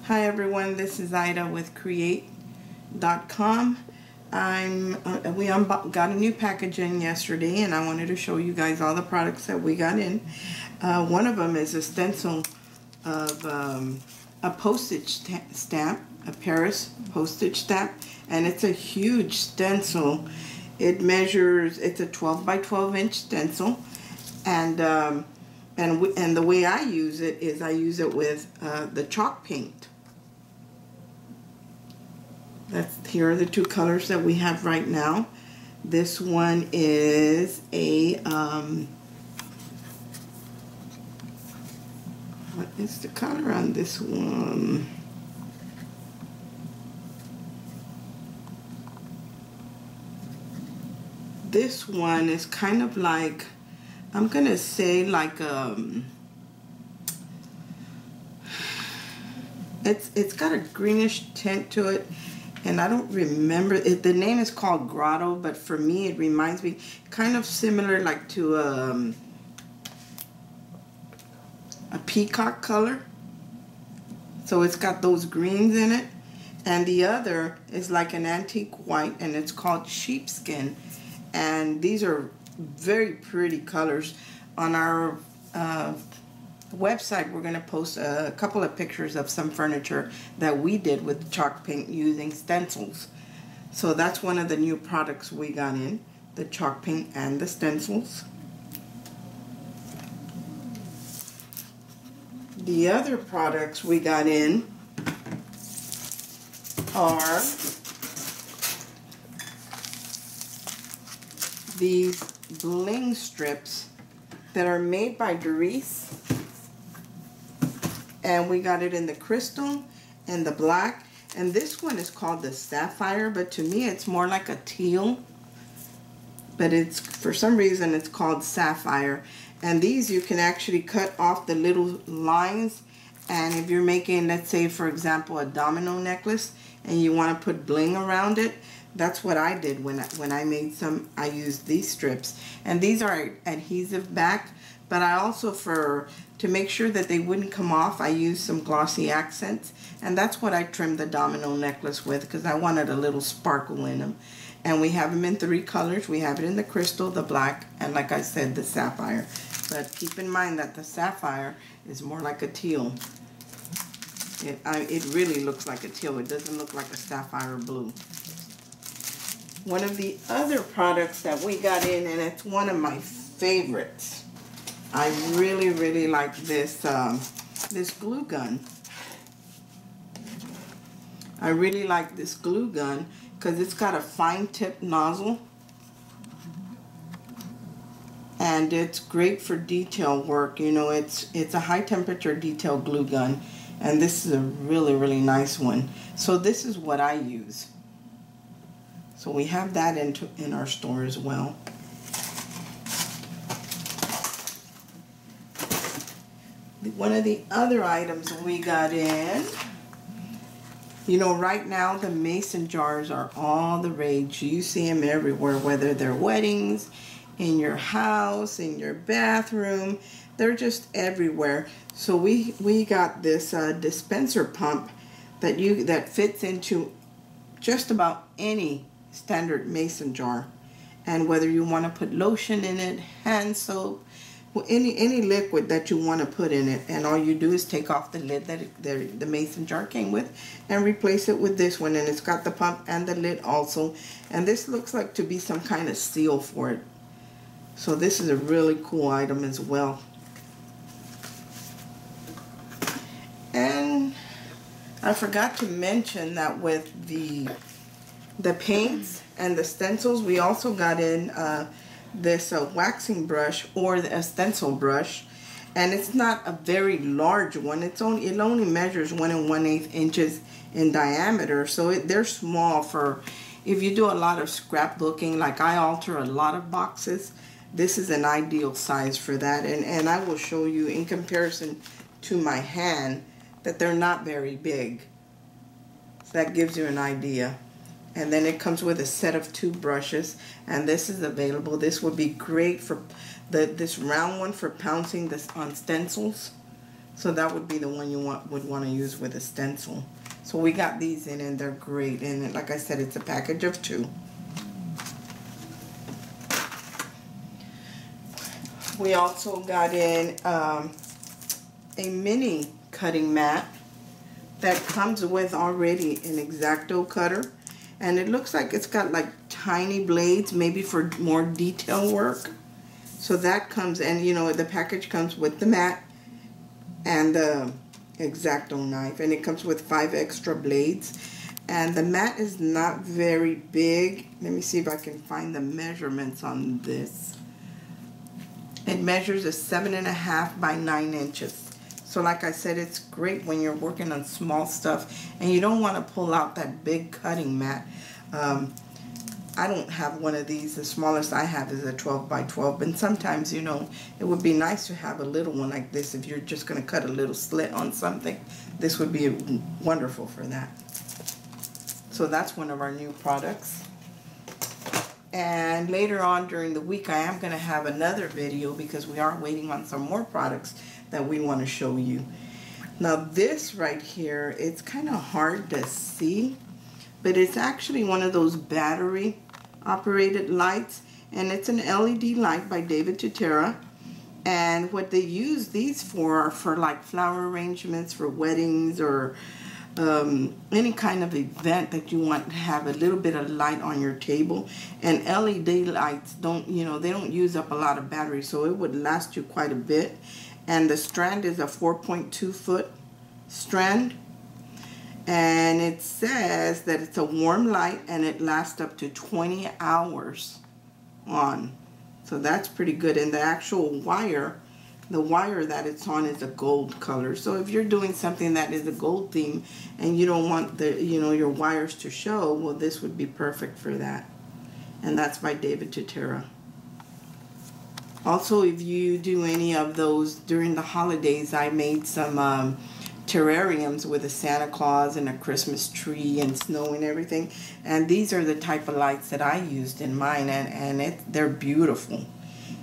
Hi everyone, this is Ida with Create.com. We got a new package in yesterday, and I wanted to show you guys all the products that we got in. One of them is a stencil of a postage stamp, a Paris postage stamp, and it's a huge stencil. It measures, it's a 12 by 12 inch stencil, and the way I use it is I use it with the chalk paint. Here are the two colors that we have right now. This one is a what is the color on this one? This one is kind of like, I'm gonna say like it's got a greenish tint to it, and I don't remember it. The name is called Grotto, but for me it reminds me kind of similar like to a peacock color. So it's got those greens in it, and the other is like an antique white, and it's called sheepskin. And these are very pretty colors. On our website, we're going to post a couple of pictures of some furniture that we did with chalk paint using stencils. So that's one of the new products we got in, the chalk paint and the stencils. The other products we got in are these bling strips that are made by Doris, and we got it in the crystal and the black, and this one is called the sapphire, but to me it's more like a teal, but it's, for some reason, it's called sapphire. And these you can actually cut off the little lines, and if you're making, let's say for example, a domino necklace and you want to put bling around it, that's what I did when I made some. I used these strips, and these are adhesive back, but I also, to make sure that they wouldn't come off, I used some glossy accents, and that's what I trimmed the domino necklace with, because I wanted a little sparkle in them. And we have them in 3 colors. We have it in the crystal, the black, and like I said, the sapphire. But keep in mind that the sapphire is more like a teal. It really looks like a teal. It doesn't look like a sapphire blue. One of the other products that we got in, and it's one of my favorites. I really, really like this this glue gun. I really like this glue gun because it's got a fine tip nozzle, and it's great for detail work. You know, it's a high temperature detail glue gun, and this is a really, really nice one. So this is what I use. So we have that in our store as well. One of the other items we got in, you know, right now the mason jars are all the rage. You see them everywhere, whether they're weddings, in your house, in your bathroom, they're just everywhere. So we got this dispenser pump that fits into just about any standard mason jar, and whether you want to put lotion in it, hand soap, any liquid that you want to put in it, and all you do is take off the lid that the mason jar came with and replace it with this one, and it's got the pump and the lid also, and this looks like to be some kind of seal for it. So this is a really cool item as well. And I forgot to mention that with the paints and the stencils, we also got in this waxing brush, or a stencil brush, and it's not a very large one. It only measures 1 1/8 inches in diameter, so they're small for if you do a lot of scrapbooking, like I alter a lot of boxes. This is an ideal size for that, and I will show you in comparison to my hand that they're not very big. So that gives you an idea. And then it comes with a set of 2 brushes, and this is available. This would be great for this round one for pouncing this on stencils. So that would be the one you would want to use with a stencil. So we got these in and they're great. And like I said, it's a package of 2. We also got in a mini cutting mat that comes with already an X-Acto cutter. And it looks like it's got like tiny blades, maybe for more detail work. So that comes, and you know, the package comes with the mat and the X-Acto knife, and it comes with 5 extra blades. And the mat is not very big. Let me see if I can find the measurements on this. It measures a 7.5 by 9 inches. So like I said, it's great when you're working on small stuff and you don't want to pull out that big cutting mat. I don't have one of these. The smallest I have is a 12 by 12. But sometimes, you know, it would be nice to have a little one like this. If you're just going to cut a little slit on something, this would be wonderful for that. So that's one of our new products. And later on during the week, I am going to have another video because we are waiting on some more products that we want to show you. Now this right here, it's kind of hard to see, but it's actually one of those battery operated lights, and it's an LED light by David Tutera. And what they use these for are for like flower arrangements for weddings or any kind of event that you want to have a little bit of light on your table. And LED lights don't, you know, they don't use up a lot of battery, so it would last you quite a bit. And the strand is a 4.2 foot strand. And it says that it's a warm light and it lasts up to 20 hours on. So that's pretty good. And the actual wire, the wire that it's on is a gold color. So if you're doing something that is a gold theme and you don't want the, you know, your wires to show, well, this would be perfect for that. And that's by David Tutera. Also, if you do any of those during the holidays, I made some terrariums with a Santa Claus and a Christmas tree and snow and everything. And these are the type of lights that I used in mine, and they're beautiful.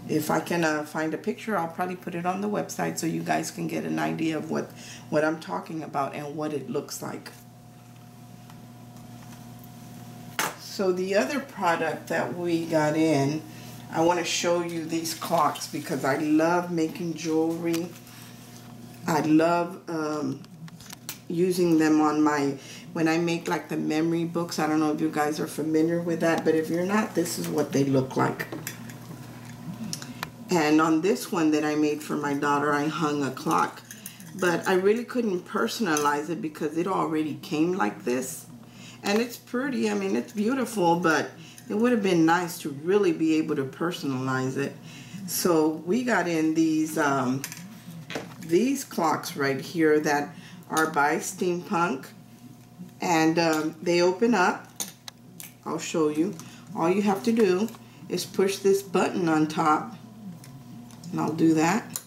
If I can find a picture, I'll probably put it on the website so you guys can get an idea of what I'm talking about and what it looks like. So the other product that we got in, I want to show you these clocks because I love making jewelry. I love using them on when I make like the memory books. I don't know if you guys are familiar with that, but if you're not, this is what they look like. And on this one that I made for my daughter, I hung a clock, but I really couldn't personalize it because it already came like this. And it's pretty, I mean, it's beautiful, but it would have been nice to really be able to personalize it. So we got in these clocks right here that are by Steampunk, and they open up. I'll show you. All you have to do is push this button on top, and I'll do that,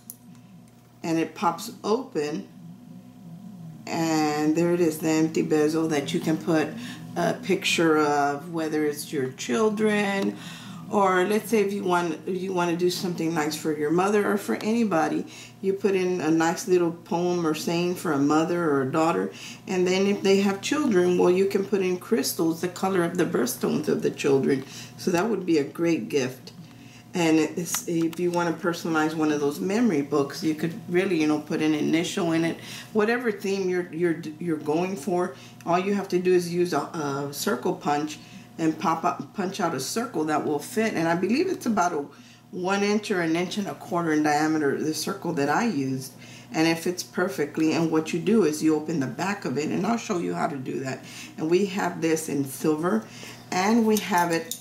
and it pops open, and there it is, the empty bezel that you can put a picture of, whether it's your children, or let's say if you want to do something nice for your mother or for anybody, you put in a nice little poem or saying for a mother or a daughter. And then if they have children, well, you can put in crystals the color of the birthstones of the children. So that would be a great gift. And if you want to personalize one of those memory books, you could really, you know, put an initial in it. Whatever theme you're going for, all you have to do is use a circle punch and punch out a circle that will fit. And I believe it's about a 1 inch or 1.25 inches in diameter, the circle that I used. And it fits perfectly. And what you do is you open the back of it, and I'll show you how to do that. And we have this in silver, and we have it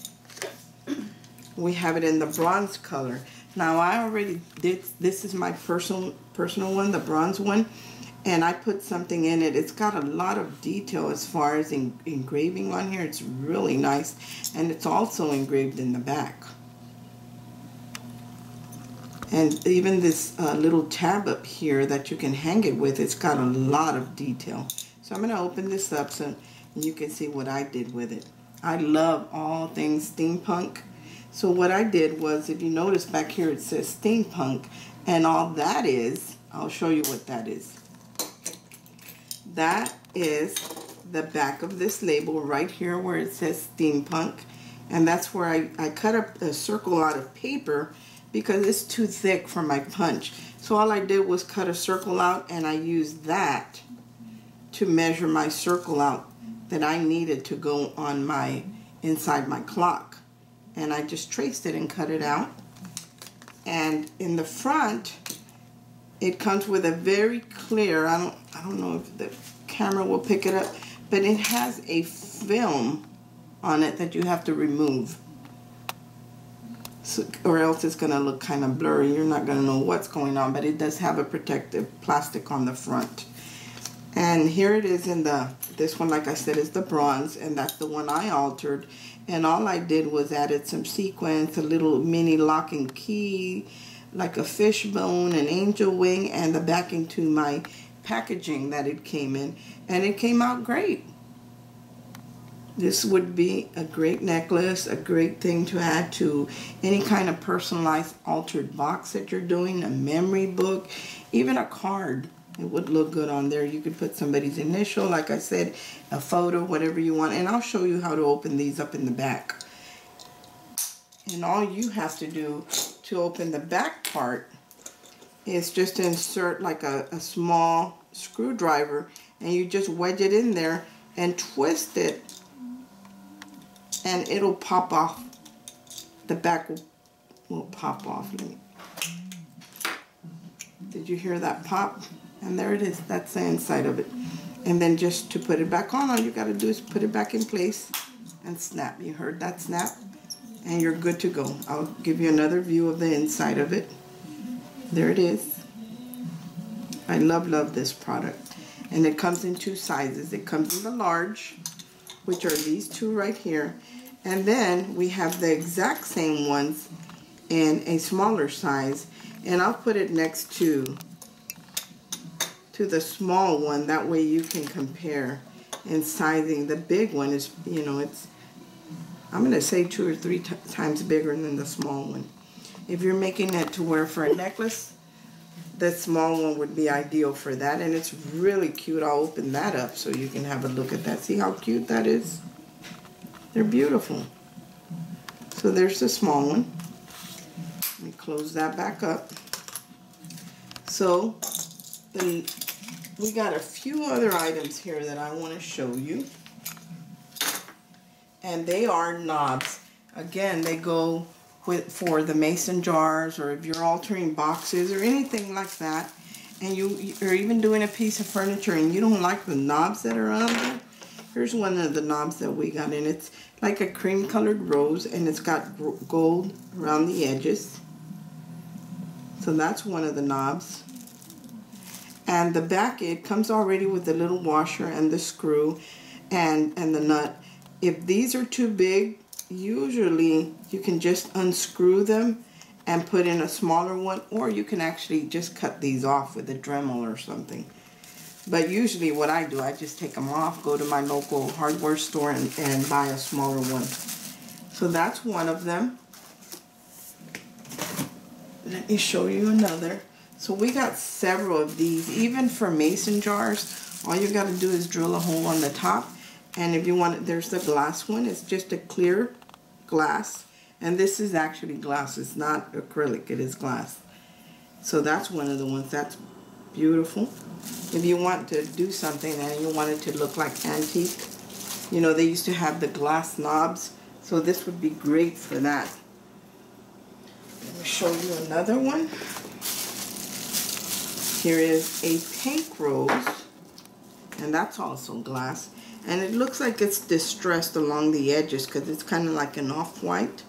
in the bronze color. Now I already did, this is my personal one, the bronze one, and I put something in it. It's got a lot of detail as far as engraving on here. It's really nice, and it's also engraved in the back. And even this little tab up here that you can hang it with, it's got a lot of detail. So I'm going to open this up so you can see what I did with it. I love all things steampunk. So what I did was, if you notice back here, it says steampunk, and all that is, I'll show you what that is. That is the back of this label right here where it says steampunk. And that's where I cut a circle out of paper because it's too thick for my punch. So all I did was cut a circle out, and I used that to measure my circle out that I needed to go on my inside my clock. And I just traced it and cut it out. And in the front, it comes with a very clear, I don't know if the camera will pick it up, but it has a film on it that you have to remove. So, or else it's going to look kind of blurry. You're not going to know what's going on, but it does have a protective plastic on the front. And here it is in this one, like I said, is the bronze, and that's the one I altered. And all I did was added some sequins, a little mini lock and key, like a fishbone, an angel wing, and the backing to my packaging that it came in. And it came out great. This would be a great necklace, a great thing to add to any kind of personalized altered box that you're doing, a memory book, even a card. It would look good on there. You could put somebody's initial, like I said, a photo, whatever you want. And I'll show you how to open these up in the back. And all you have to do to open the back part is just insert like a small screwdriver, and you just wedge it in there and twist it, and it'll pop off. The back will pop off. Did you hear that pop? And there it is. That's the inside of it. And then just to put it back on, all you got to do is put it back in place and snap. You heard that snap? And you're good to go. I'll give you another view of the inside of it. There it is. I love this product. And it comes in two sizes. It comes in the large, which are these two right here. And then we have the exact same ones in a smaller size. And I'll put it next to the small one. That way you can compare in sizing. The big one is, you know, it's, I'm going to say 2 or 3 times bigger than the small one. If you're making it to wear for a necklace, the small one would be ideal for that. And it's really cute. I'll open that up so you can have a look at that. See how cute that is? They're beautiful. So there's the small one. Let me close that back up. So we got a few other items here that I want to show you. And they are knobs. Again, they go for the mason jars, or if you're altering boxes or anything like that, and you're even doing a piece of furniture and you don't like the knobs that are on there. Here's one of the knobs that we got in. It's like a cream colored rose, and it's got gold around the edges. So that's one of the knobs. And the back, it comes already with the little washer and the screw and the nut. If these are too big, usually you can just unscrew them and put in a smaller one, or you can actually just cut these off with a Dremel or something. But usually what I do, I just take them off, go to my local hardware store and buy a smaller one. So that's one of them. Let me show you another. So we got several of these, even for mason jars. All you got to do is drill a hole on the top. And if you want it, there's the glass one. It's just a clear glass. And this is actually glass. It's not acrylic. It is glass. So that's one of the ones. That's beautiful. If you want to do something and you want it to look like antique, you know, they used to have the glass knobs. So this would be great for that. Let me show you another one. Here is a pink rose. And that's also glass. And it looks like it's distressed along the edges because it's kind of like an off-white.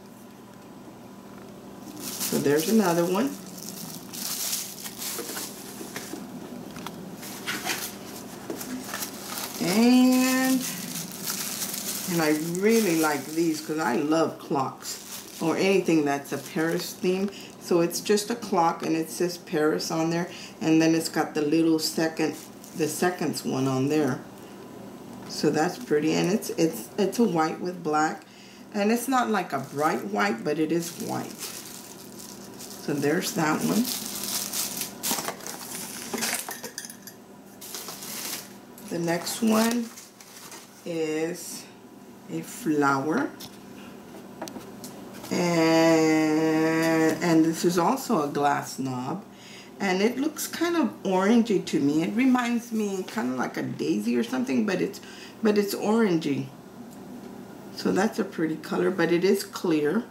So there's another one. And I really like these because I love clocks or anything that's a Paris theme. So it's just a clock and it says Paris on there, and then it's got the little seconds one on there. So that's pretty, and it's a white with black, and it's not like a bright white, but it is white. So there's that one. The next one is a flower. And this is also a glass knob. And it looks kind of orangey to me. It reminds me kind of like a daisy or something, but it's orangey. So that's a pretty color, but it is clear.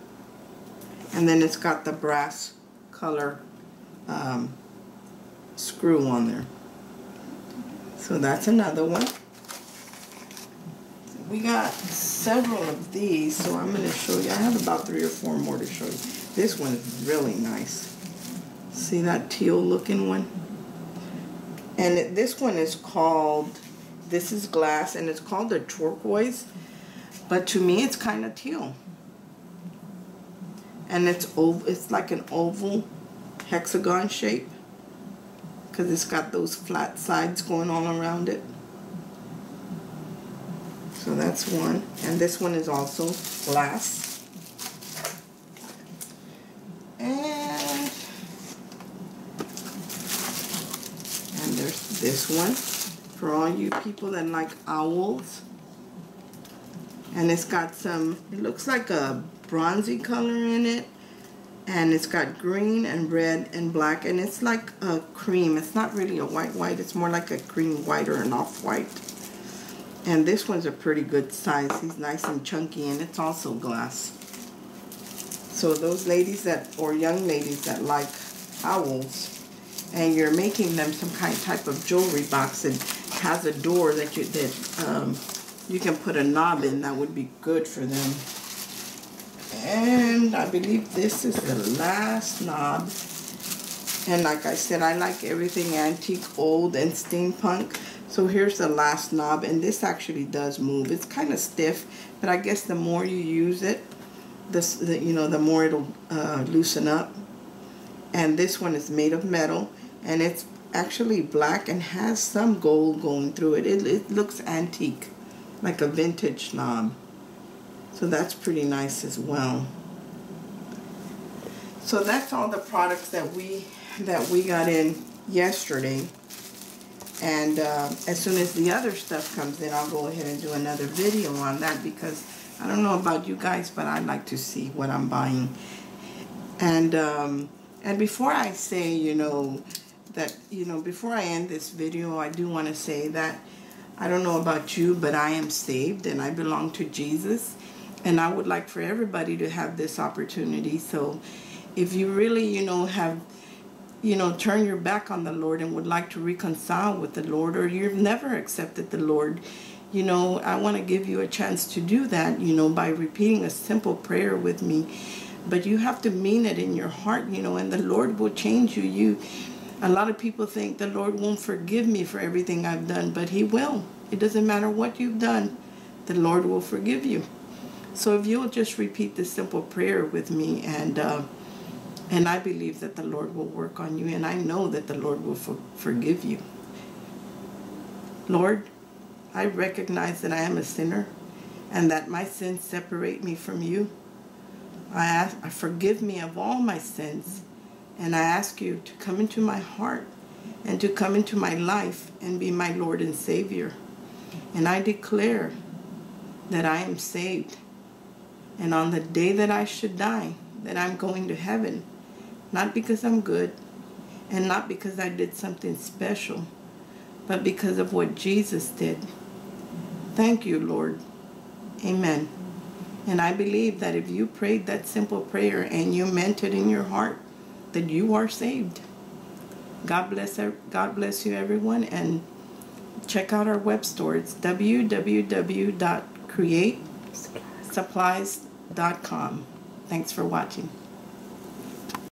And then it's got the brass color screw on there. So that's another one. We got several of these, so I'm going to show you. I have about 3 or 4 more to show you. This one is really nice. See that teal looking one? And this one is called, this is glass, and it's called a turquoise. But to me, it's kind of teal. And it's like an oval hexagon shape, because it's got those flat sides going all around it. So that's one. And this one is also glass. And there's this one for all you people that like owls. And it's got some, it looks like a bronzy color in it. And it's got green and red and black. And it's like a cream. It's not really a white. It's more like a cream white or an off-white. And this one's a pretty good size. He's nice and chunky, and it's also glass. So those ladies that, or young ladies that like owls, and you're making them some type of jewelry box that has a door that you can put a knob in, that would be good for them. And I believe this is the last knob. And like I said, I like everything antique, old, and steampunk. So here's the last knob, and this actually does move. It's kind of stiff, but I guess the more you use it, the more it'll loosen up. And this one is made of metal, and it's actually black and has some gold going through it. It looks antique, like a vintage knob. So that's pretty nice as well. So that's all the products that we got in yesterday. And as soon as the other stuff comes in, I'll go ahead and do another video on that, because I don't know about you guys, but I like to see what I'm buying. And before I say, before I end this video, I do want to say that I don't know about you, but I am saved and I belong to Jesus. And I would like for everybody to have this opportunity. So if you really, have turn your back on the Lord and would like to reconcile with the Lord, or you've never accepted the Lord, I want to give you a chance to do that, by repeating a simple prayer with me. But you have to mean it in your heart, and the Lord will change you. A lot of people think the Lord won't forgive me for everything I've done, but He will. It doesn't matter what you've done, the Lord will forgive you. So if you'll just repeat this simple prayer with me, and I believe that the Lord will work on you, and I know that the Lord will forgive you. Lord, I recognize that I am a sinner and that my sins separate me from you. I forgive me of all my sins, and I ask you to come into my heart and to come into my life and be my Lord and Savior. And I declare that I am saved, and on the day that I should die, that I'm going to heaven. Not because I'm good, and not because I did something special, but because of what Jesus did. Thank you, Lord. Amen. And I believe that if you prayed that simple prayer and you meant it in your heart, that you are saved. God bless you, everyone, and check out our web store. It's www.createsupplies.com. Thanks for watching.